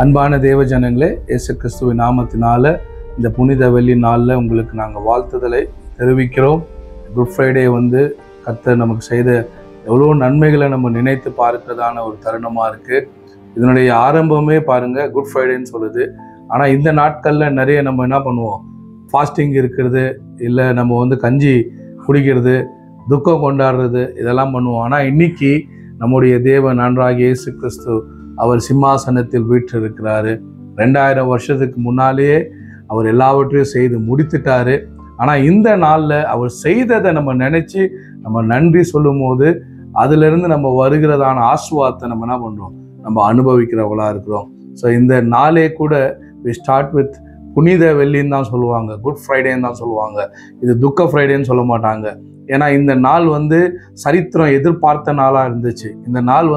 அன்பான தேவ ஜனங்களே, இயேசு கிறிஸ்துவின் நாமத்தினால இந்த புனித வெள்ளி நாளில் உங்களுக்கு நாங்கள் வாழ்த்துதலை தெரிவிக்கிறோம். குட் ஃப்ரைடே கர்த்தர் நமக்கு செய்த எவ்வளோ நன்மைகளை நம்ம நினைத்து பார்க்கிறதான ஒரு தருணமாக இருக்குது. இதனுடைய ஆரம்பமே பாருங்கள், குட் ஃப்ரைடேன்னு சொல்லுது. ஆனால் இந்த நாட்களில் நிறைய நம்ம என்ன பண்ணுவோம், ஃபாஸ்டிங் இருக்கிறது, இல்லை நம்ம கஞ்சி குடிக்கிறது, துக்கம் கொண்டாடுறது, இதெல்லாம் பண்ணுவோம். ஆனால் இன்னைக்கு நம்முடைய தேவன் நன்றாக இயேசு கிறிஸ்து அவர் சிம்மாசனத்தில் வீற்றிருக்கிறாரு. 2000 வருஷத்துக்கு முன்னாலேயே அவர் எல்லாவற்றையும் செய்து முடித்துட்டாரு. ஆனால் இந்த நாளில் அவர் செய்ததை நம்ம நினச்சி நம்ம நன்றி சொல்லும் போது அதிலிருந்து நம்ம வருகிறதான ஆசீர்வாதத்தை நம்ம என்ன பண்ணுறோம், நம்ம அனுபவிக்கிறவர்களாக இருக்கிறோம். ஸோ இந்த நாளே கூட வி ஸ்டார்ட் வித் புனித வெள்ளின்னு தான் சொல்லுவாங்க, குட் ஃப்ரைடேன்னு தான் சொல்லுவாங்க. இது துக்க ஃப்ரைடேன்னு சொல்ல மாட்டாங்க. ஏன்னா இந்த நாள் சரித்திரம் எதிர்பார்த்த நாளாக இருந்துச்சு. இந்த நாள்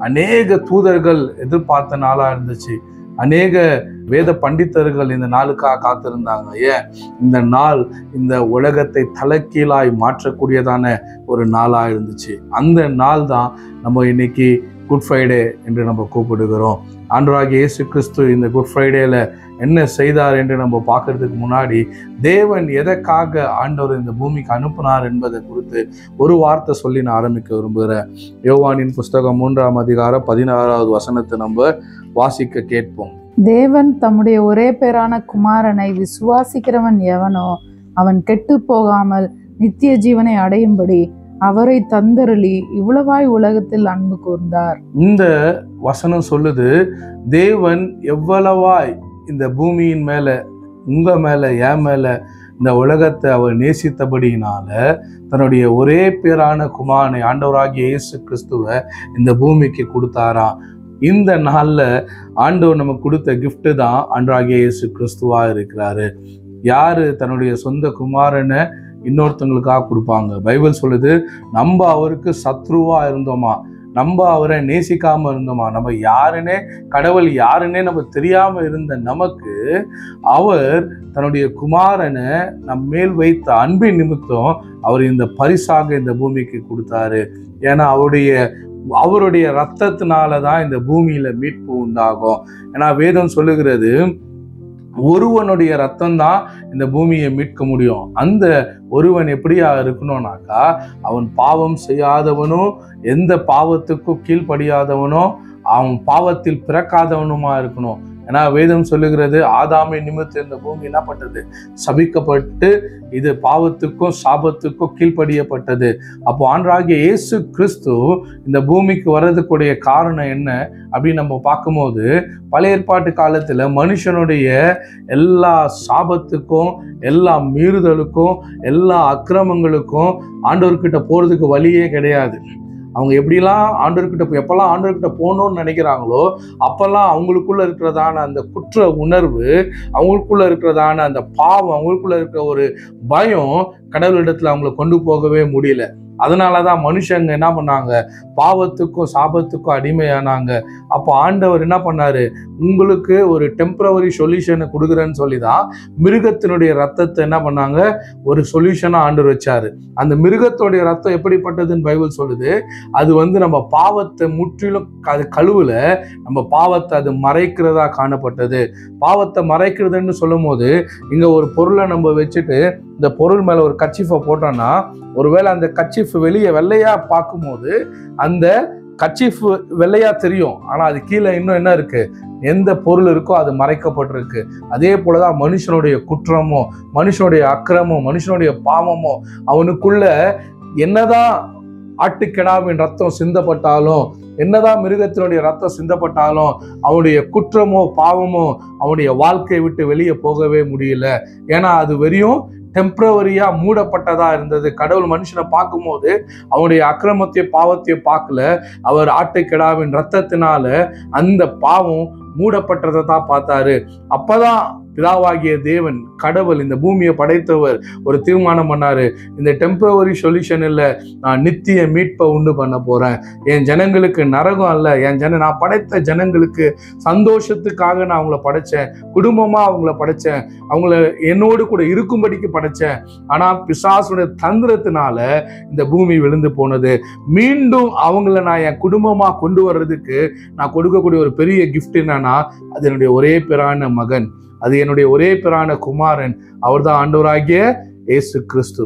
அநேக தூதர்கள் எதிர்பார்த்த நாளாக இருந்துச்சு. அநேக வேத பண்டிதர்கள் இந்த நாளுக்காக காத்திருந்தாங்க. ஏன் இந்த நாள் இந்த உலகத்தை தலைகீழாய் மாற்றக்கூடியதான ஒரு நாளாக இருந்துச்சு. அந்த நாள் தான் நம்ம இன்னைக்கு குட் ஃப்ரைடே என்று நம்ம கூப்பிடுகிறோம். ஆண்டவராகிய இயேசு கிறிஸ்து இந்த குட் ஃப்ரைடேல என்ன செய்தார் என்று நம்ம பார்க்கறதுக்கு முன்னாடி தேவன் எதற்காக ஆண்டவர் இந்த பூமிக்கு அனுப்பினார் என்பதை குறித்து ஒரு வார்த்தை சொல்லி நான் ஆரம்பிக்க விரும்புகிறேன். யோவானின் புஸ்தகம் 3ஆம் அதிகாரம் 16வது வசனத்தை நம்ம வாசிக்க கேட்போம். தேவன் தம்முடைய ஒரே பேரான குமாரனை விசுவாசிக்கிறவன் எவனோ அவன் கெட்டு போகாமல் நித்திய ஜீவனை அடையும்படி அவரை தந்தருளி இவ்வளவாய் உலகத்தில் அன்பு கூர்ந்தார். இந்த வசனம் சொல்லுது, தேவன் எவ்வளவாய் இந்த பூமியின் மேல, உங்க மேல, என் மேல இந்த உலகத்தை அவர் நேசித்தபடியினால தன்னுடைய ஒரே பேரான குமாரனை ஆண்டவராகிய இயேசு கிறிஸ்துவை இந்த பூமிக்கு கொடுத்தாராம். இந்த நாளில் ஆண்டவர் நமக்கு கொடுத்த கிஃப்ட் தான் ஆண்டவராகிய இயேசு கிறிஸ்துவா இருக்கிறாரு. யாரு தன்னுடைய சொந்த குமாரனை இன்னொருத்தவங்களுக்காக கொடுப்பாங்க? பைபிள் சொல்லுது, நம்ம அவருக்கு சத்ருவா இருந்தோமா, நம்ம அவரை நேசிக்காம இருந்தோமா, நம்ம யாருன்னே, கடவுள் யாருன்னே நம்ம தெரியாம இருந்த நமக்கு அவர் தன்னுடைய குமாரனை நம் மேல் வைத்த அன்பின் நிமித்தம் அவர் இந்த பரிசாக இந்த பூமிக்கு கொடுத்தாரு. ஏன்னா அவருடைய ரத்தத்தினால தான் இந்த பூமியில மீட்பு உண்டாகும். ஏன்னா வேதம் சொல்லுகிறது, ஒருவனுடைய ரத்தம் தான் இந்த பூமியை மீட்க முடியும். அந்த ஒருவன் எப்படியா இருக்கணும்னாக்கா, அவன் பாவம் செய்யாதவனும் எந்த பாவத்துக்கும் கீழ்ப்படியாதவனோ அவன் பாவத்தில் பிறக்காதவனுமா இருக்கணும். ஏன்னா வேதம் சொல்லுகிறது, ஆதாமை நிமித்தம் இந்த பூமி என்ன பட்டது, சபிக்கப்பட்டு இது பாவத்துக்கும் சாபத்துக்கும் கீழ்ப்படியப்பட்டது. அப்போ ஆண்டவராகிய இயேசு கிறிஸ்து இந்த பூமிக்கு வர்றதுக்குடைய காரணம் என்ன அப்படின்னு நம்ம பார்க்கும்போது, பழைய ஏற்பாட்டு காலத்துல மனுஷனுடைய எல்லா சாபத்துக்கும், எல்லா மீறுதலுக்கும், எல்லா அக்கிரமங்களுக்கும் ஆண்டவர்கிட்ட போறதுக்கு வழியே கிடையாது. அவங்க எப்படிலாம் எப்பெல்லாம் ஆண்டவர்கிட்ட போகணும்னு நினைக்கிறாங்களோ அப்பெல்லாம் அவங்களுக்குள்ள இருக்கிறதான அந்த குற்ற உணர்வு, அவங்களுக்குள்ள இருக்கிறதான அந்த பாவம், அவங்களுக்குள்ள இருக்கிற ஒரு பயம் கடவுளிடத்துல அவங்களை கொண்டு போகவே முடியல. அதனாலதான் மனுஷங்க என்ன பண்ணாங்க, பாவத்துக்கும் சாபத்துக்கும் அடிமையானாங்க. அப்போ ஆண்டவர் என்ன பண்ணாரு, உங்களுக்கு ஒரு டெம்பரவரி சொல்யூஷனை கொடுக்குறேன்னு சொல்லிதான் மிருகத்தினுடைய ரத்தத்தை என்ன பண்ணாங்க, ஒரு சொல்யூஷனா ஆண்டவர் வச்சாரு. அந்த மிருகத்தோடைய ரத்தம் எப்படிப்பட்டதுன்னு பைபிள் சொல்லுது, அது நம்ம பாவத்தை முற்றிலும் அது கழுவுல, நம்ம பாவத்தை அது மறைக்கிறதா காணப்பட்டது. பாவத்தை மறைக்கிறதுன்னு சொல்லும் போது இங்க ஒரு பொருளை நம்ம வச்சுட்டு இந்த பொருள் மேல ஒரு கர்ச்சீஃபை போட்டோம்னா, ஒருவேளை அந்த கர்ச்சீஃப் வெளியே வெள்ளையா பார்க்கும்போது அந்த கர்ச்சீஃப் வெள்ளையா தெரியும். ஆனா அது கீழே இன்னும் என்ன இருக்கு, எந்த பொருள் இருக்கோ அது மறைக்கப்பட்டிருக்கு. அதே போலதான் மனுஷனுடைய குற்றமோ, மனுஷனுடைய அக்கிரமோ, மனுஷனுடைய பாவமோ, அவனுக்குள்ள என்னதான் ஆட்டுக்கிடாவின் ரத்தம் சிந்தப்பட்டாலும், என்னதான் மிருகத்தினுடைய ரத்தம் சிந்தப்பட்டாலும், அவனுடைய குற்றமோ பாவமோ அவனுடைய வாழ்க்கையை விட்டு வெளியே போகவே முடியல. ஏன்னா அது வெறும் டெம்பரவரியா மூடப்பட்டதா இருந்தது. கடவுள் மனுஷனை பார்க்கும்போது அவனுடைய அக்கிரமத்தையும் பாவத்தையும் பார்க்கல, அவர் ஆட்டுக்கிடாவின் ரத்தத்தினால அந்த பாவம் மூடப்பட்டதை தான் பார்த்தாரு. அப்பதான் பிதாவாகிய தேவன் கடவுள் இந்த பூமியை படைத்தவர் ஒரு தீர்மானம் பண்ணாரு, இந்த டெம்பரவரி சொல்யூஷன் இல்லை, நான் நித்திய மீட்பை உண்டு பண்ண போறேன். என் ஜனங்களுக்கு நரகம் அல்ல, நான் படைத்த ஜனங்களுக்கு சந்தோஷத்துக்காக நான் அவங்கள படைச்சேன், குடும்பமா அவங்கள படைச்சேன், அவங்கள என்னோடு கூட இருக்கும்படிக்கு படைச்சேன். ஆனா பிசாசுடைய தந்திரத்தினால இந்த பூமி விழுந்து போனது. மீண்டும் அவங்கள நான் என் குடும்பமா கொண்டு வர்றதுக்கு நான் கொடுக்கக்கூடிய ஒரு பெரிய கிஃப்ட் என்னன்னா யாருதானா, அது என்னுடைய ஒரே பேரான மகன், அது என்னுடைய ஒரே பேரான குமாரன். அவர்தான் ஆண்டவராகிய இயேசு கிறிஸ்து.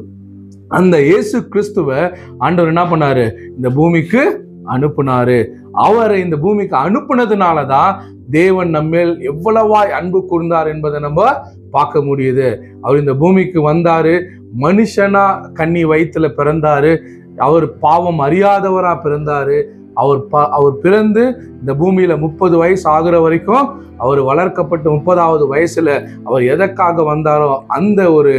அந்த இயேசு கிறிஸ்துவை ஆண்டவர் என்ன பண்ணாரு, இந்த பூமிக்கு அனுப்புனாரு. அவரை இந்த பூமிக்கு அனுப்புனதுனாலதான் தேவன் நம்மேல் எவ்வளவாய் அன்பு கூர்ந்தார் என்பதை நம்ம பார்க்க முடியுது. அவர் இந்த பூமிக்கு வந்தாரு, மனுஷனா கன்னி வயிற்றுல பிறந்தாரு, அவர் பாவம் அறியாதவரா பிறந்தாரு. அவர் பிறந்து இந்த பூமியில 30 வயசு ஆகுற வரைக்கும் அவர் வளர்க்கப்பட்டு 30வது வயசுல அவர் எதற்காக வந்தாரோ அந்த ஒரு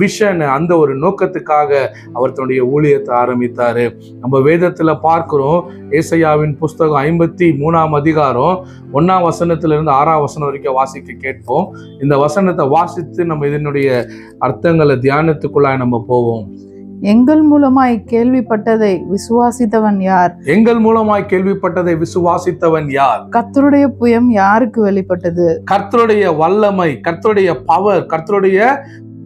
விஷன், அந்த ஒரு நோக்கத்துக்காக அவர் தன்னுடைய ஊழியத்தை ஆரம்பித்தாரு. நம்ம வேதத்துல பார்க்கிறோம், ஏசாயாவின் புஸ்தகம் 53ஆம் அதிகாரம் 1ஆம் வசனத்திலிருந்து 6ஆம் வசனம் வரைக்கும் வாசிக்க கேட்போம். இந்த வசனத்தை வாசித்து நம்ம இதனுடைய அர்த்தங்களை தியானத்துக்குள்ளாய் நம்ம போவோம். எங்கள் மூலமாய் கேள்விப்பட்டதை விசுவாசித்தவன் யார்? எங்கள் மூலமாய் கேள்விப்பட்டதை விசுவாசித்தவன் யார்? கர்த்தருடைய புயம் யாருக்கு வெளிப்பட்டது? கர்த்தருடைய வல்லமை, கர்த்தருடைய பவர், கர்த்தருடைய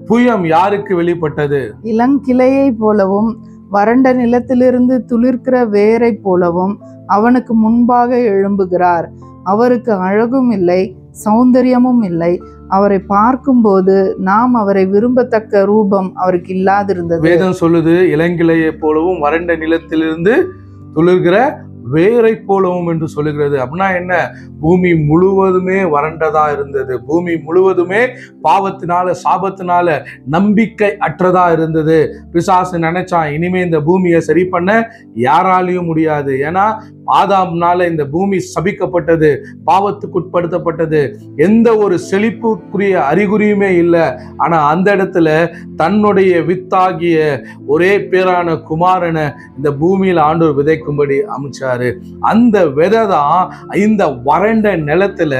புயம் யாருக்கு வெளிப்பட்டது? இளங்கிளையை போலவும் வறண்ட நிலத்திலிருந்து துளிர்க்கிற வேரை போலவும் அவனுக்கு முன்பாக எழும்புகிறார். அவருக்கு அழகும் இல்லை, சௌந்தரியமும் இல்லை. அவரை பார்க்கும்போது நாம் அவரை விரும்பத்தக்க ரூபம் அவருக்கு இல்லாதிருந்தது. வேதம் சொல்லுது, இளங்கிளையை போலவும் வறண்ட நிலத்திலிருந்து துளிர்கிற வேரை போலவும் என்று சொல்லுகிறது. அப்படின்னா என்ன? பூமி முழுவதுமே வறண்டதா இருந்தது. பூமி முழுவதுமே பாவத்தினால, சாபத்தினால நம்பிக்கை அற்றதா இருந்தது. பிசாசு நினைச்சான், இனிமே இந்த பூமியை சரி பண்ண யாராலையும் முடியாது. ஏன்னா ஆதாம்னால இந்த பூமி சபிக்கப்பட்டது, பாவத்துக்கு உட்படுத்தப்பட்டது, எந்த ஒரு செழிப்புக்குரிய அறிகுறியுமே இல்லை. ஆனா அந்த இடத்துல தன்னுடைய வித்தாகிய ஒரே பேரான குமாரனை இந்த பூமியில ஆண்டவர் விதைக்கும்படி அமைச்சாரு. அந்த விதை தான் இந்த வறண்ட நிலத்துல,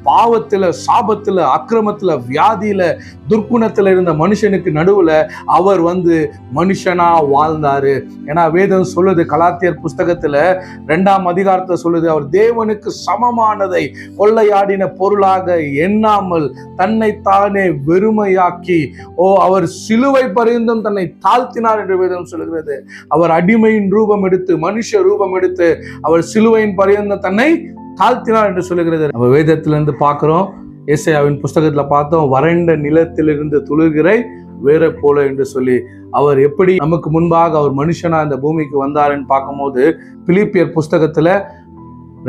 பாவத்துல, சாபத்துல, அக்கிரமத்துல, வியாதியில, துர்க்குணத்துல இருந்த மனுஷனுக்கு நடுவுல அவர் வந்து மனுஷனா வாழ்ந்தாரு. ஏன்னா வேதம் சொல்லுது, கலாத்தியர் புஸ்தகத்துல 2ஆம் அதிகாரத்தை சொல்லுது, அவர் தேவனுக்கு சமமானதை கொள்ளையாடின பொருளாக எண்ணாமல் தன்னைத்தானே வெறுமையாக்கி, அவர் சிலுவை பரியந்தம் தன்னை தாழ்த்தினார் என்று வேதம் சொல்லுகிறது. அவர் அடிமையின் ரூபம் எடுத்து, மனுஷ ரூபம் எடுத்து அவர் சிலுவையின் பரியந்தம் தன்னை தாழ்த்தினார் என்று சொல்லுகிறது. நம்ம வேதத்திலிருந்து பார்க்கிறோம், ஏசாயாவின் புஸ்தகத்துல பார்த்தோம், வறண்ட நிலத்திலிருந்து துளிர்கிற வேரை போல என்று சொல்லி அவர் எப்படி நமக்கு முன்பாக அவர் மனுஷனா இந்த பூமிக்கு வந்தாருன்னு பார்க்கும்போது, பிலிப்பியர் புஸ்தகத்துல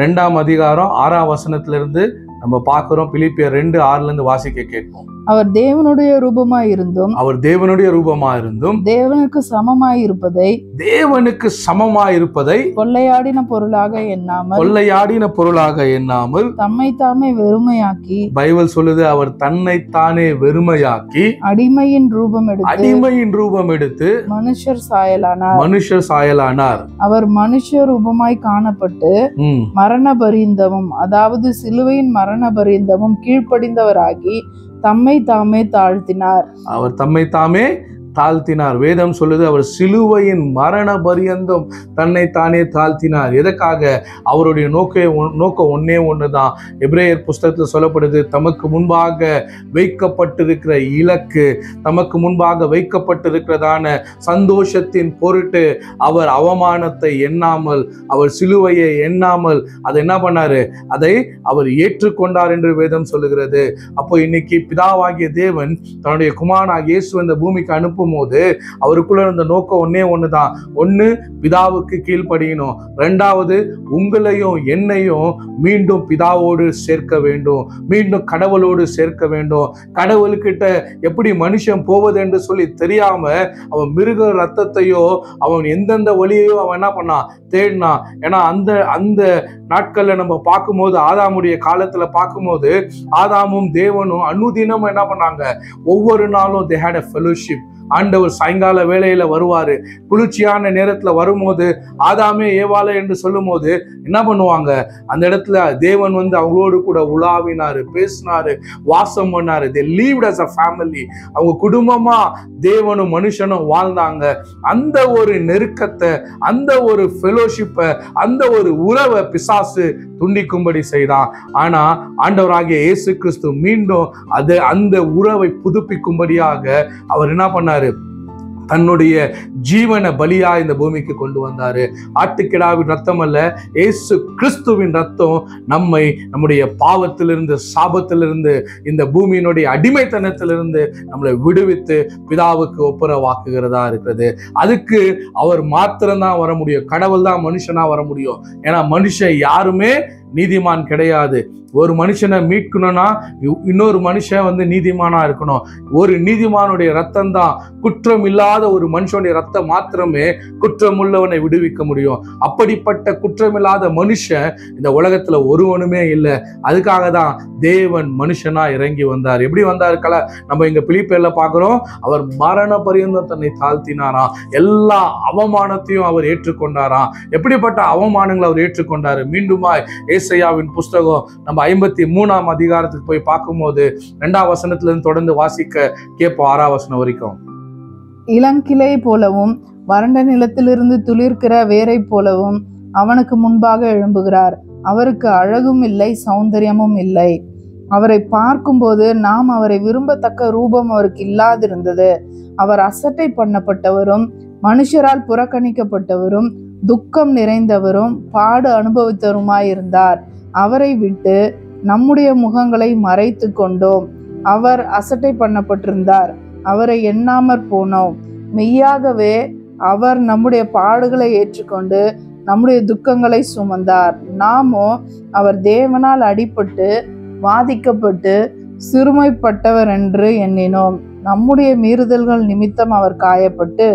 2ஆம் அதிகாரம் 6ஆம் வசனத்திலிருந்து நம்ம பார்க்கிறோம். பிலிப்பியர் 2:6 வாசிக்க கேட்போம். அவர் தேவனுடைய ரூபமாய் இருந்தும், அவர் தேவனுடைய ரூபமாய் இருந்தும் தேவனுக்கு சமமாய் இருப்பதை, தேவனுக்கு சமமாய் இருப்பதை கொள்ளையாடின பொருளாக எண்ணாமல், கொள்ளையாடின பொருளாக எண்ணாமல் தம்மை தாமே வெறுமையாக்கி, பைபிள் சொல்லுது, அவர் தன்னைத்தானே வெறுமையாக்கி அடிமையின் ரூபம் எடுத்து, அடிமையின் ரூபம் எடுத்து மனுஷர் சாயலானார். மனுஷர் சாயலானார். அவர் மனுஷ ரூபமாய் காணப்பட்டு மரண பரியந்தமும், அதாவது சிலுவையின் மரண பரியந்தமும் கீழ்ப்படிந்தவராகி தம்மை தாமே தாழ்த்தினார். அவர் தம்மை தாமே தாழ்த்தினார். வேதம் சொல்லுது, அவர் சிலுவையின் மரண பரியந்தம் தன்னை தானே தாழ்த்தினார். எதற்காக? அவருடைய நோக்கம் ஒன்னே ஒண்ணுதான். எபிரேயர் புஸ்தகத்தில் சொல்லப்படுது, தமக்கு முன்பாக வைக்கப்பட்டிருக்கிற இலக்கு, தமக்கு முன்பாக வைக்கப்பட்டிருக்கிறதான சந்தோஷத்தின் பொருட்டு அவர் அவமானத்தை எண்ணாமல், அவர் சிலுவையை எண்ணாமல் அதை என்ன பண்ணாரு? அதை அவர் ஏற்றுக்கொண்டார் என்று வேதம் சொல்லுகிறது. அப்போ இன்னைக்கு பிதாவாகிய தேவன் தன்னுடைய குமாரனாகிய இயேசு இந்த பூமிக்கு அனுப்பும் போது அவருக்குள்ள இருந்த நோக்கம் ஒன்னே ஒண்ணுதான். ஒண்ணு, பிதாவுக்கு கீழ்ப்படியணும். 2வது, உங்களையும் என்னையும் மீண்டும் பிதாவோடு சேர்க்க வேண்டும், மீண்டும் கடவுளோடு சேர்க்க வேண்டும். கடவுள்கிட்ட எப்படி மனுஷன் போவது என்று சொல்லி தெரியாம அவன் மிருக ரத்தத்தையோ அவன் எந்தெந்த வழியையோ அவன் என்ன பண்ணான்? தேடினான். ஏன்னா அந்த நாட்கள்ல நம்ம பார்க்கும்போது, ஆதாமுடைய காலத்துல பார்க்கும்போது, ஆதாமும் தேவனும் அனுதினம் என்ன பண்ணாங்க? ஒவ்வொரு நாளும் they had a fellowship. ஆண்டவர் சாயங்கால வேளையில வருவாரு. குளிர்ச்சியான நேரத்துல வரும்போது ஆதாமே ஏவாளே என்று சொல்லும் போது என்ன பண்ணுவாங்க? அந்த இடத்துல தேவன் வந்து அவங்களோடு கூட உலாவினாரு, பேசினாரு, வாசம் பண்ணாரு. they lived as a family. அவங்க குடும்பமா தேவனும் மனுஷனும் வாழ்ந்தாங்க. அந்த ஒரு நெருக்கத்தை, அந்த ஒரு ஃபெலோஷிப்பை, அந்த ஒரு உறவை பிசாசு துண்டிக்கும்படி செய்தான். ஆனா ஆண்டவராகிய இயேசு கிறிஸ்து மீண்டும் அந்த உறவை புதுப்பிக்கும்படியாக அவர் என்ன பண்ணாரு? தன்னுடைய ஜீவனை பலியா இந்த பூமிக்கு கொண்டு வந்தாரு. ஆட்டுக்கிடாவின் ரத்தம் அல்ல, இயேசு கிறிஸ்துவின் ரத்தம் நம்மை நம்முடைய பாவத்திலிருந்து, சாபத்திலிருந்து, இந்த பூமியினுடைய அடிமைத்தனத்திலிருந்து நம்மளை விடுவித்து பிதாவுக்கு ஒப்புரவாக்குகிறதா இருக்கிறது. அதுக்கு அவர் மாத்திரம்தான் வர முடியும். கடவுள் தான் மனுஷனா வர முடியும். ஏன்னா மனுஷன் யாருமே நீதிமான் கிடையாது. ஒரு மனுஷனை மீட்கணும்னா இன்னொரு மனுஷன் நீதிமானா இருக்கணும். ஒரு நீதிமானுடைய ரத்தம் தான், குற்றம் இல்லாத ஒரு மனுஷனுடைய ரத்தம் மாத்திரமே குற்றம் உள்ளவனை விடுவிக்க முடியும். அப்படிப்பட்ட குற்றமில்லாத மனுஷன் இந்த உலகத்துல ஒருவனுமே இல்லை. அதுக்காக தான் தேவன் மனுஷனா இறங்கி வந்தார். எப்படி வந்தாரு? நம்ம இங்க பிலிப்பியர்ல பார்க்கிறோம், அவர் மரண பரியந்தம் தன்னை தாழ்த்தினாராம். எல்லா அவமானத்தையும் அவர் ஏற்றுக்கொண்டாராம். எப்படிப்பட்ட அவமானங்களை அவர் ஏற்றுக்கொண்டாரு? மீண்டுமாய் ஏசாயாவின் புஸ்தகம் நம்ம 53ஆம் அதிகாரத்துக்கு போய் பார்க்கும்போது 2ஆம் வசனத்திலிருந்து தொடர்ந்து வாசிக்க கேட்போம், 6ஆம் வசனம் வரைக்கும். இளங்கிளை போலவும் வறண்ட நிலத்திலிருந்து துளிர்க்கிற வேரை போலவும் அவனுக்கு முன்பாக எழும்புகிறார். அவருக்கு அழகும் இல்லை, சௌந்தரியமும் இல்லை. அவரை பார்க்கும்போது நாம் அவரை விரும்பத்தக்க ரூபம் அவருக்கு இல்லாதிருந்தது. அவர் அசட்டை பண்ணப்பட்டவரும், மனுஷரால் புறக்கணிக்கப்பட்டவரும், துக்கம் நிறைந்தவரும், பாடு அனுபவித்தவருமாயிருந்தார். அவரை விட்டு நம்முடைய முகங்களை மறைத்து கொண்டோம். அவர் அசட்டை பண்ணப்பட்டிருந்தார், அவரை எண்ணாமற் போனோம். மெய்யாகவே அவர் நம்முடைய பாடுகளை ஏற்றுக்கொண்டு நம்முடைய துக்கங்களை சுமந்தார். நாமோ அவர் தேவனால் அடிபட்டு வாதிக்கப்பட்டு சிறுமைப்பட்டவர் என்று எண்ணினோம். நம்முடைய மீறுதல்கள் நிமித்தம் அவர் காயப்பட்டு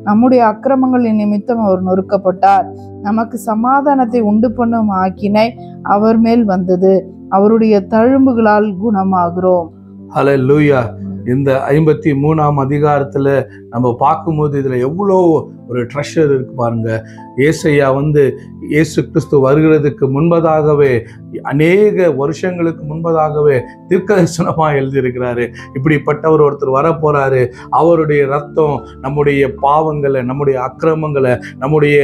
நம்முடைய அக்கிரமங்களின் நிமித்தம் அவர் நொறுக்கப்பட்டார். நமக்கு சமாதானத்தை உண்டு பண்ணும் ஆக்கினை அவர் மேல் வந்தது. அவருடைய தழும்புகளால் குணமாகிறோம். ஹல்லேலூயா. இந்த 53ஆம் அதிகாரத்துல நம்ம பார்க்கும்போது இதுல எவ்வளோ ஒரு ட்ரெஷர் இருக்கு பாருங்க. ஏசையா இயேசு கிறிஸ்து வருகிறதுக்கு முன்பதாகவே, அநேக வருஷங்களுக்கு முன்பதாகவே தீர்க்கதரிசனமா எழுதியிருக்கிறாரு. இப்படிப்பட்டவர் ஒருத்தர் வரப்போறாரு. அவருடைய ரத்தம் நம்முடைய பாவங்களை, நம்முடைய அக்கிரமங்களை, நம்முடைய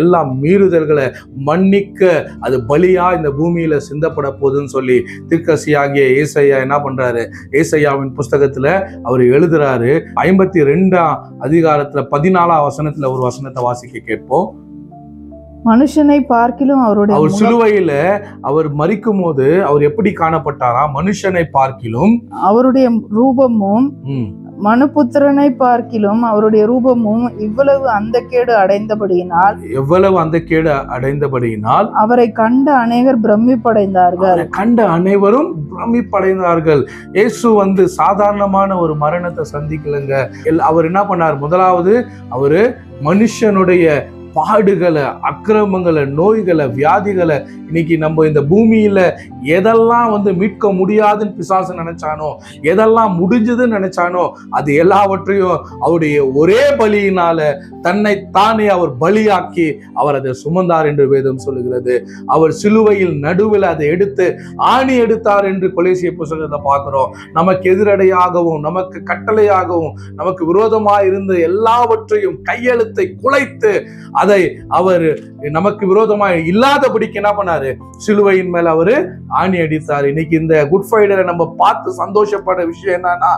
எல்லா மீறுதல்களை மன்னிக்க அது பலியா இந்த பூமியில சிந்தப்பட போகுதுன்னு சொல்லி தீர்க்கதரிசியாகிய ஏசையா என்ன பண்றாரு? ஏசையாவின் புஸ்தகத்துல அவர் எழுதுறாரு. 52ஆம் அதிகாரத்துல 14ஆம் வசனத்துல ஒரு வசனத்தை வாசிக்க கேட்போம். மனுஷனை பார்க்கிலும் அவர் சிலுவையில அவர் மரிக்கும் போது அவர் எப்படி காணப்பட்டாரா? மனுஷனை பார்க்கிலும் அவருடைய ரூபமும், மனுபுத்திரனை பார்க்கிலும் அவருடைய ரூபமும் எவ்வளவு அந்த கேடு அடைந்தபடியினால் அவரை கண்ட அநேகர் பிரமிப்படைந்தார்கள். அனைவரும் பிரமிப்படைந்தார்கள். இயேசு சாதாரணமான ஒரு மரணத்தை சந்திக்கலங்க. அவர் என்ன பண்ணார்? முதலாவது அவரு மனுஷனுடைய பாடுகளை, அக்கிரமங்களை, நோய்களை, வியாதிகளை, இன்னைக்கு நம்ம இந்த பூமியில எதெல்லாம் மீட்க முடியாதுன்னு பிசாசு நினைச்சானோ, எதெல்லாம் முடிஞ்சதுன்னு நினைச்சானோ, அது எல்லாவற்றையும் அவருடைய ஒரே பலியினால தன்னை தானே அவர் பலியாக்கி அவர் அதை சுமந்தார் என்று வேதம் சொல்லுகிறது. அவர் சிலுவையில் நடுவில் அதை எடுத்து ஆணி எடுத்தார் என்று கொலேசிய புத்தகத்தை பார்க்கிறோம். நமக்கு எதிரடையாகவும், நமக்கு கட்டளையாகவும், நமக்கு விரோதமாக இருந்த எல்லாவற்றையும் கையெழுத்தை குலைத்து அதை அவர் நமக்கு விரோதமாக இல்லாதபடிக்கு என்ன பண்ணாரு? சிலுவையின் மேல அவரு ஆணி அடித்தார். இன்னைக்கு இந்த குட் ஃப்ரைடேல நம்ம பார்த்து சந்தோஷப்படுற விஷயம் என்னன்னா,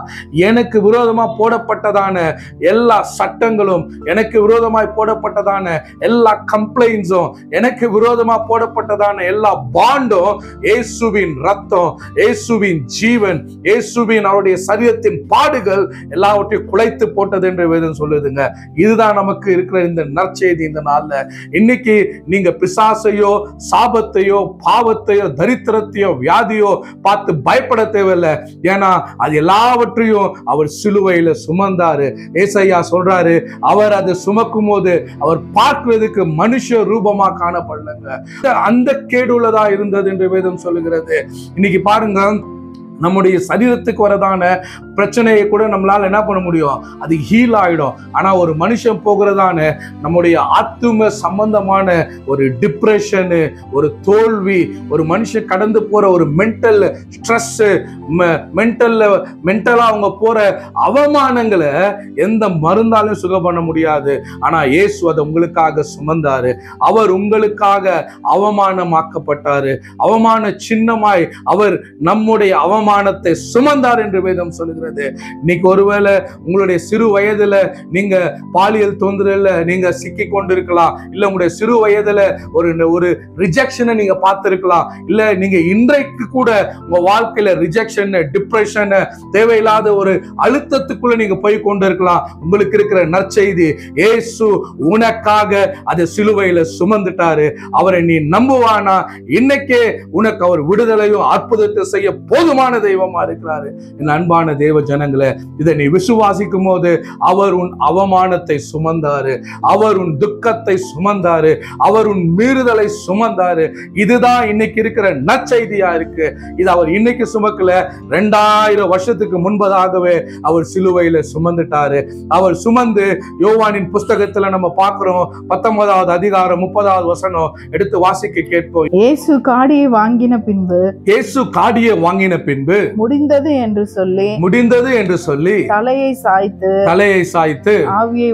எனக்கு விரோதமா போடப்பட்டதான எல்லா சட்டங்களும், எனக்கு விரோதமாய் போடப்பட்டதான எல்லா கம்ப்ளைண்ட்ஸும், எனக்கு விரோதமா போடப்பட்டதான எல்லா பாண்டும் இயேசுவின் ரத்தம், இயேசுவின் ஜீவன், இயேசுவின் அவருடைய சரீரத்தின் பாடுகள் எல்லாவற்றையும் குலைத்து போட்டது என்று வேதம் சொல்லுதுங்க. இதுதான் நமக்கு இருக்கிற இந்த நற்செய்தி. இந்த நாள்ல இன்னைக்கு நீங்க பிசாசையோ, சாபத்தையோ, பாவத்தையோ, தரித்திரத்தையோ, வியாதியோ பார்த்து பயப்பட தேவையில்லை. ஏன்னா அது எல்லாவற்றையும் அவர் சிலுவையில சுமந்தாரு. ஏசாயா சொல்றாரு, அவர் அதை சுமக்கும் போது அவர் பார்க்கிறதுக்கு மனுஷ ரூபமா காணப்படலங்க, அந்த கேடுள்ளதா இருந்தது என்று வேதம் சொல்லுகிறது. இன்னைக்கு பாருங்க, நம்முடைய சரீரத்துக்கு வரதான பிரச்சனையை கூட நம்மளால என்ன பண்ண முடியும்? அது ஹீல் ஆயிடும். ஆனா ஒரு மனுஷன் போகிறதான நம்முடைய ஆத்தும சம்பந்தமான ஒரு டிப்ரெஷனு, ஒரு தோல்வி, ஒரு மனுஷன் கடந்து போற ஒரு மென்டல் ஸ்ட்ரெஸ், மென்டலா அவங்க போற அவமானங்களை எந்த மருந்தாலும் சுகம் பண்ண முடியாது. ஆனா இயேசு அதை உங்களுக்காக சுமந்தாரு. அவர் உங்களுக்காக அவமானமாக்கப்பட்டாரு. அவமான சின்னமாய் அவர் நம்முடைய அவமானத்தை சுமந்தார் என்று வேதம் சொல்லுகிறது. இன்னைக்கு ஒருவேளை உங்களுடைய சிறு வயதுல நீங்க பாலியல் தொந்தரவுல நீங்க சிக்கி கொண்டிருக்கலாம். இல்ல உங்களுடைய சிறு வயதுல ஒரு ரிஜெக்ஷனை நீங்க பார்த்திருக்கலாம். இல்ல நீங்க இன்றைக்கு கூட உங்க வாழ்க்கையில ரிஜெக்ஷன், டிப்ரெஷன், தேவையில்லாத ஒரு அழுத்தத்துக்குள்ள நீங்க போய் கொண்டிருக்கலாம். உங்களுக்கு இருக்கிற நற்செய்தி, இயேசு உனக்காக அதை சிலுவையில சுமந்துட்டாரு. அவரை நீ நம்புவானா, இன்னைக்கே உனக்கு அவர் விடுதலையும் அற்புதத்தை செய்ய போதுமான தெய்வமா இருக்கிறாரு. என் அன்பான தேவ ஜனங்களே, இதை நீ விசுவாசிக்கும் போது அவர் உன் அவமானத்தை சுமந்தாரு, அவர் உன் துக்கத்தை சுமந்தாரு, அவர் உன் மீறுதலை சுமந்தாரு. இதுதான் இன்னைக்கு இருக்கிற நற்செய்தியா இருக்கு. இது அவர் இன்னைக்கு சுமக்கல, 2000 வருஷத்துக்கு முன்பதாகவே அவர் சிலுவையில சுமந்துட்டாரு. அவர் சுமந்து யோவானின் புஸ்தகத்துல நம்ம பார்க்கிறோம், 19வது அதிகாரம் 30வது வசனம் எடுத்து வாசிக்க கேட்போம். இயேசு காடியை வாங்கின பின்பு முடிந்தது என்று சொல்லி தலையை சாய்த்து ஆவியை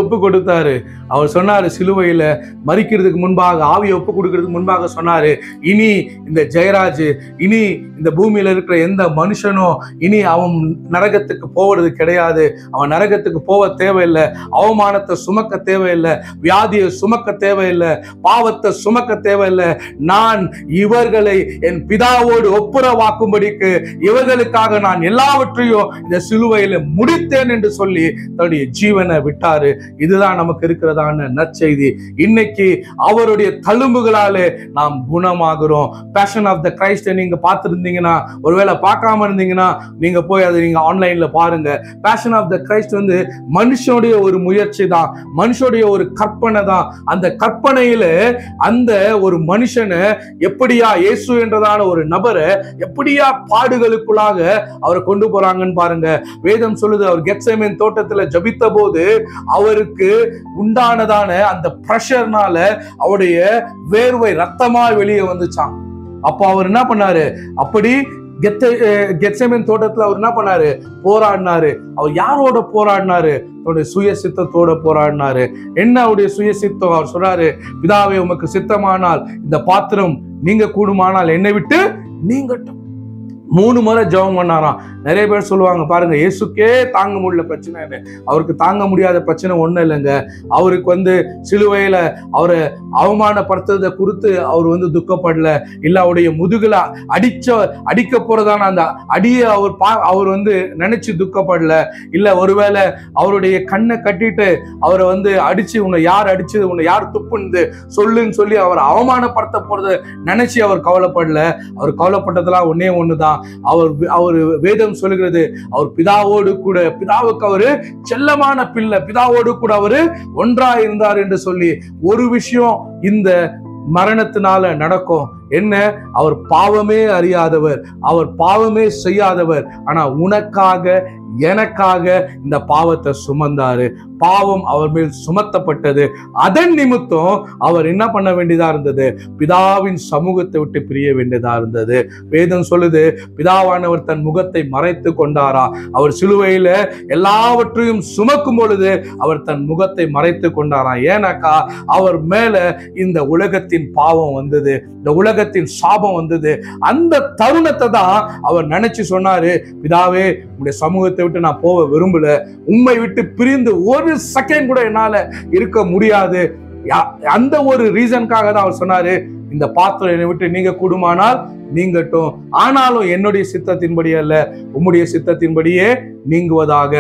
ஒப்பு கொடுத்தாரு. அவர் சொன்னாரு, சிலுவையில மரிக்கிறதுக்கு முன்பாக, ஆவியை ஒப்பு கொடுக்கிறதுக்கு முன்பாக சொன்னாரு, இனி இந்த ஜெயராஜ், இனி இந்த பூமியில இருக்கிற எந்த மனுஷனும் இனி அவன் நரகத்துக்கு போவது கிடையாது. அவன் நரகத்துக்கு போக தேவையில்லை, அவமானத்தை சுமக்க தேவையில்லை, வியாதியை சுமக்க தேவையில்லை, பாவத்தை சுமக்க தேவையில்லை. நான் இவர்களை என் பிதாவோடு ஒப்புரவாக்கும்படிக்கு இவர்களுக்காக நான் எல்லாவற்றையும் இந்த சிலுவையில முடித்தேன் என்று சொல்லி தன்னுடைய ஜீவனை விட்டாரு. இதுதான் நமக்கு இருக்கிறதான நற்செய்தி. இன்னைக்கு அவருடைய தழும்புகளாலே நாம் குணமாகிறோம். பேஷன் ஆஃப் த கிரைஸ்ட் நீங்க பார்த்திருந்தீங்கன்னா, ஒருவேளை பார்க்காம இருந்தீங்கன்னா நீங்க போய் அதை நீங்க ஆன்லைன்ல பாருங்க. பேஷன் ஆஃப் த கிரைஸ்ட் மனுஷனுடைய ஒரு முயற்சி தான், மனுஷனுடைய ஒரு கற்பனை தான். அந்த கற்பனையில அந்த ஒரு மனுஷனை எப்படியா, இயேசு என்றதான ஒரு நபரை எப்படியா பாடுகளுக்குள்ளாக அவரை கொண்டு போறாங்கன்னு பாருங்க. வேதம் சொல்லுது, அவர் கெத்செமேன் தோட்டத்துல ஜபித்த போது அவருக்கு உண்டானதான அந்த பிரஷர்னால அவருடைய வேர்வை ரத்தமா வெளியே வந்துச்சான். அப்போ அவர் என்ன பண்ணாரு, அப்படி கெத்செமேன் தோட்டத்துல அவர் என்ன பண்ணாரு, போராடினாரு. அவர் யாரோட போராடினாரு? அவருடைய சுய சித்தத்தோட போராடினாரு. என்ன அவருடைய சுய சித்தம்? அவர் சொல்றாரு, பிதாவே உமக்கு சித்தமானால் இந்த பாத்திரம் நீங்க கூடுமானால் என்னை விட்டு நீங்கட்டும். 3 முறை ஜெபம் பண்ணாராம். நிறைய பேர் சொல்லுவாங்க பாருங்க, இயேசுக்கே தாங்க முடியல பிரச்சனை. அவருக்கு தாங்க முடியாத பிரச்சனை ஒண்ணும் இல்லைங்க. அவருக்கு சிலுவையில அவரை அவமானப்படுத்துறதை குறித்து அவர் துக்கப்படல. இல்ல அவருடைய முதுகுல அடிக்க போறதான அந்த அடியை அவர் நினைச்சு துக்கப்படல. இல்ல ஒருவேளை அவருடைய கண்ணை கட்டிட்டு அவரை அடிச்சு, உன்னை யார் அடிச்சது, உன்னை யார் துப்புன்னு சொல்லுன்னு சொல்லி அவர் அவமானப்படுத்த போறதை நினைச்சு அவர் கவலைப்படல. அவர் கவலைப்பட்டதெல்லாம் ஒன்னே ஒண்ணுதான். அவர் வேதம் சொல்லுகிறது, அவர் பிதாவோடு கூட, பிதாவுக்கு அவரு செல்லமான பிள்ளை, பிதாவோடு கூட அவரு ஒன்றாய் இருந்தார் என்று சொல்லி ஒரு விஷயம் இந்த மரணத்தினால நடக்கும். என்ன? அவர் பாவமே அறியாதவர், அவர் பாவமே செய்யாதவர். ஆனா உனக்காக எனக்காக இந்த பாவத்தை சுமந்தாரு. பாவம் அவர் மேல் சுமத்தப்பட்டது. அதன் நிமித்தம் அவர் என்ன பண்ண வேண்டியதா இருந்தது? பிதாவின் சமூகத்தை விட்டு பிரிய வேண்டியதா இருந்தது. வேதம் சொல்லுது, பிதாவானவர் தன் முகத்தை மறைத்து கொண்டாரா. அவர் சிலுவையில எல்லாவற்றையும் சுமக்கும் பொழுது அவர் தன் முகத்தை மறைத்து கொண்டாரா. ஏன்னாக்கா அவர் மேல இந்த உலகத்தின் பாவம் வந்தது, இந்த உலகத்தின் சாபம் வந்தது. அந்த தருணத்தை தான் அவர் நினைச்சு சொன்னாரு, பிதாவே உங்களுடைய சமூகத்தை விட்டு நான் போக விரும்பல, உம்மை விட்டு பிரிந்து ஒரு செகண்ட் கூட என்னால இருக்க முடியாது. அந்த ஒரு ரீசனுக்காக தான் அவர் சொன்னாரு, இந்த பாத்திரம் என்னை விட்டு நீங்க கூடுமானால் நீங்கட்டும், ஆனாலும் என்னுடைய சித்தத்தின்படி அல்ல, உம்முடைய சித்தத்தின்படியே நீங்குவதாக.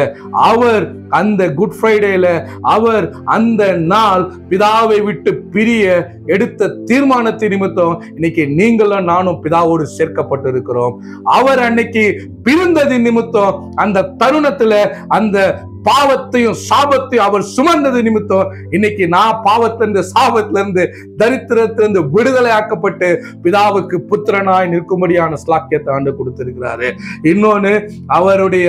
அவர் அந்த குட் ஃப்ரைடேல அவர் அந்த நாள் பிதாவை விட்டு பிரிய எடுத்த தீர்மானத்தின் நிமித்தம் இன்னைக்கு நீங்களும் நானும் பிதாவோடு சேர்க்கப்பட்டு இருக்கிறோம். அவர் அன்னைக்கு பிரிந்ததின் நிமித்தம் அந்த தருணத்துல அந்த பாவத்தையும் சாபத்தையும் அவர் சுமந்தது நிமித்தம் இன்னைக்கு நான் பாவத்திலிருந்து, சாபத்திலிருந்து, தரித்திரத்திலிருந்து விடுதலை ஆக்கப்பட்டு பிதாவுக்கு புத்திரனாய் நிற்கும்படியான ஸ்லாக்கியத்தை ஆண்டு கொடுத்திருக்கிறாரு. இன்னொன்னு, அவருடைய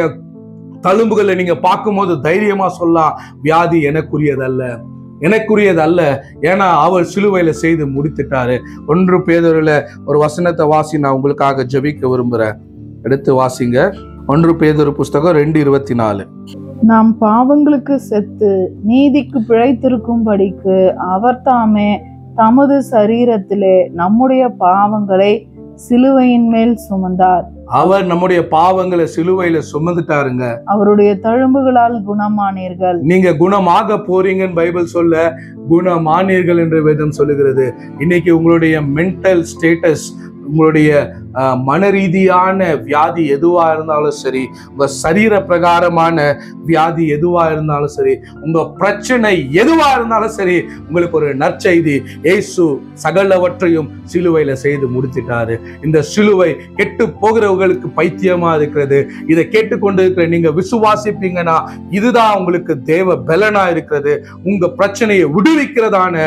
தழும்புகளை நீங்க பார்க்கும்போது தைரியமா சொல்லலாம், வியாதி எனக்குரியதல்ல. ஏன்னா அவர் சிலுவையில செய்து முடித்துட்டாரு. 1 பேதுருல ஒரு வசனத்தை வாசி, நான் உங்களுக்காக ஜெபிக்க விரும்புறேன். எடுத்து வாசிங்க. 1 பேதுரு புஸ்தகம் 2:24. நாம் பாவங்களுக்கு செத்து நீதிக்கு பிழைத்திருக்கும்படிக்கு அவர் தாமே தமது சரீரத்திலே நம்முடைய பாவங்களை சிலுவையின் மேல் சுமந்தார். அவர் நம்முடைய பாவங்களை சிலுவையில சுமந்துட்டாருங்க. அவருடைய தழும்புகளால் குணமானீர்கள். நீங்க குணமாக போறீங்கன்னு பைபிள் சொல்ல குணமானீர்கள் என்று வேதம் சொல்லுகிறது. இன்னைக்கு உங்களுடைய மென்டல் ஸ்டேட்டஸ், உங்களுடைய மன ரீதியான வியாதி எதுவா இருந்தாலும் சரி, உங்க சரீர பிரகாரமான வியாதி எதுவா இருந்தாலும் சரி, உங்க பிரச்சனை எதுவா இருந்தாலும் சரி, உங்களுக்கு ஒரு நற்செய்தி, இயேசு சகலவற்றையும் சிலுவையில செய்து முடித்துட்டாரு. இந்த சிலுவை கெட்டு போகிறவர்களுக்கு பைத்தியமா இருக்கிறது. இதை கேட்டுக்கொண்டு இருக்கிற நீங்க விசுவாசிப்பீங்கன்னா இதுதான் உங்களுக்கு தேவ பலனா இருக்கிறது. உங்க பிரச்சனையை விடுவிக்கிறதான,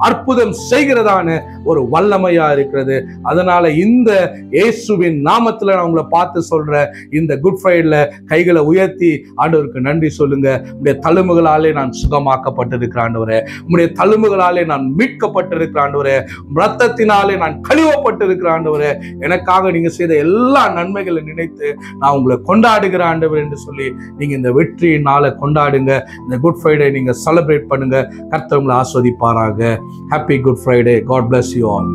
அற்புதம் செய்கிறதான ஒரு வல்லமையா இருக்கிறது. அதனால இந்த இயேசுவின் நாமத்துல நான் உங்களை பார்த்து சொல்றேன், இந்த குட் ஃப்ரைடேல கைகளை உயர்த்தி ஆண்டவருக்கு நன்றி சொல்லுங்க. உங்களுடைய தழும்புகளாலே நான் சுகமாக்கப்பட்டிருக்கிறேன் ஆண்டவரே. உங்களுடைய தழும்புகளாலே நான் மீட்கப்பட்டிருக்கிறேன் ஆண்டவரே. இரத்தத்தினாலே நான் கழுவப்பட்டிருக்கிறேன் ஆண்டவரே. எனக்காக நீங்க செய்த எல்லா நன்மைகளை நினைத்து நான் உங்களை கொண்டாடுகிறேன் ஆண்டவர் என்று சொல்லி நீங்க இந்த வெற்றியின் நாளை கொண்டாடுங்க. இந்த குட் ஃப்ரைடே நீங்க செலிப்ரேட் பண்ணுங்க. கர்த்தர் உங்களை ஆஸ்வதிப்பாராக. Happy good Friday. God bless you all.